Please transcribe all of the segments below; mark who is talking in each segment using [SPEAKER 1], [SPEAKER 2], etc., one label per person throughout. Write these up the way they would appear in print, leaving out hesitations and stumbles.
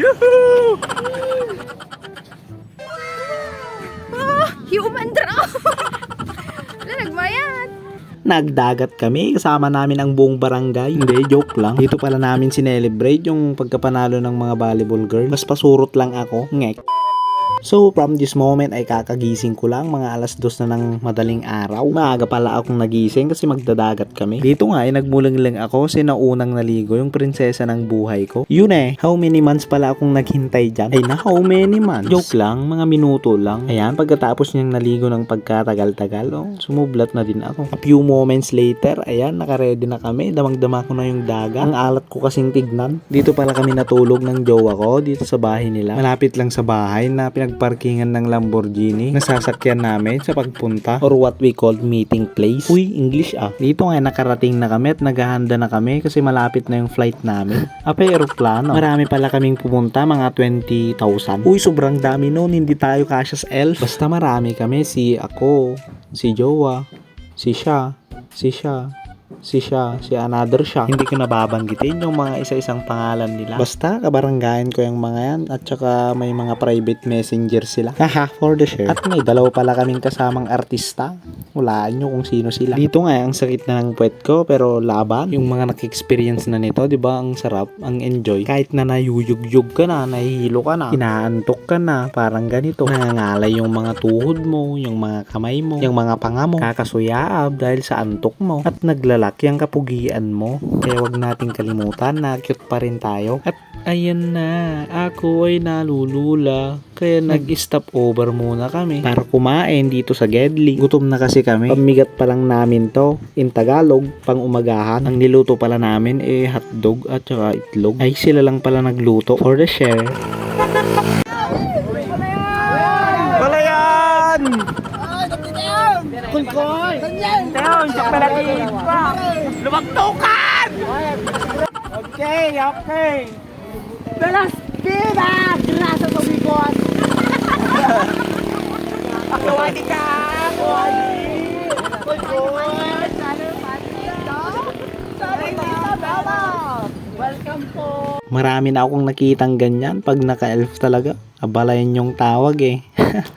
[SPEAKER 1] Yuhuu!
[SPEAKER 2] Human draw! Wala, nagbayad.
[SPEAKER 3] Nagdagat kami, kasama namin ang buong barangay. Hindi, joke lang. Dito pala namin sinelebrate yung pagkapanalo ng mga volleyball girl. Mas pasurot lang ako, ngek. So, from this moment ay kakagising ko lang, mga alas 2 na ng madaling araw. Maaga pala akong nagising kasi magdadagat kami. Dito nga ay nagmulang-lang ako, sinaunang naligo, yung prinsesa ng buhay ko. Yun how many months pala akong naghintay dyan? Ay na, how many months? Joke lang, mga minuto lang. Ayan, pagkatapos niyang naligo ng pagkatagal-tagal, sumublat na din ako. A few moments later, ayan, nakaredy na kami. Damang-dama ko na yung dagat. Ang alat ko kasing tignan. Dito pala kami natulog ng jowa ko, dito sa bahay nila. Malapit lang sa bahay na pinagparkingan ng Lamborghini na sasakyan namin sa pagpunta or what we call meeting place. Uy, English Dito nga nakarating na kami at naghahanda na kami kasi malapit na yung flight namin. Aeroplano. Marami pala kaming pumunta, mga 20,000. Uy, sobrang dami noon, hindi tayo kasya sa elf. Basta marami kami, si ako, si jowa, si siya, si another siya. Hindi ko nababanggitin yung mga isa-isang pangalan nila. Basta kabaranggayan ko yung mga yan at saka may mga private messenger sila. Haha, for the share. At may dalawa pala kaming kasamang artista. Hulaan nyo kung sino sila. Dito nga ang sakit na ng puwet ko pero laban. Yung mga nag-experience na nito, di ba, ang sarap, ang enjoy. Kahit na nayuyug-yug ka na, nahihilo ka na, inaantok ka na, parang ganito. Nangangalay yung mga tuhod mo, yung mga kamay mo, yung mga panga mo. Kakasuyaab dahil sa antok mo at naglalaki ang kapugian mo. Kaya wag nating kalimutan na cute pa rin tayo. At ayan na, ako ay nalulula. Kaya nag-stop over muna kami para kumain dito sa Gedli. Gutom na kasi kami. Pamigat pa lang namin to. In Tagalog, pang umagahan. Ang niluto pala namin hotdog at saka itlog. Ay sila lang pala nagluto for the share.
[SPEAKER 1] Palayan! Kulkoy! Down, chocolate pa! Lumagtukan! Okay.
[SPEAKER 4] Belas viva! Grasa sa bigos!
[SPEAKER 1] Kawadi ka! Kawadi!
[SPEAKER 4] Welcome po!
[SPEAKER 3] Marami na akong nakitang ganyan pag naka-elf talaga. Abalayan yung tawag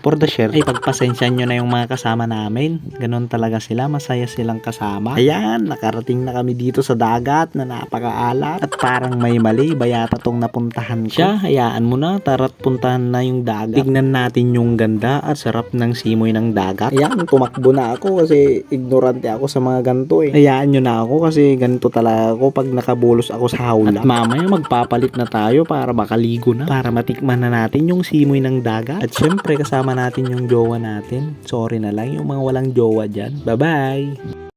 [SPEAKER 3] For the share, ay pagpasensya nyo na yung mga kasama namin. Ganon talaga sila, masaya silang kasama. Ayan, nakarating na kami dito sa dagat na napakaalat. At parang may mali, bayata tong napuntahan ko. Siya, hayaan mo na, tara't puntahan na yung dagat. Tignan natin yung ganda at sarap ng simoy ng dagat. Ayan, tumakbo na ako kasi ignorante ako sa mga ganito Hayaan nyo na ako kasi ganito talaga ako pag nakabulos ako sa hawla. At mamaya magpapalit na tayo para makaligo na. Para matikman na natin yung simoy ng dagat. At syempre kasama natin yung jowa natin. Sorry na lang yung mga walang jowa dyan. Bye-bye!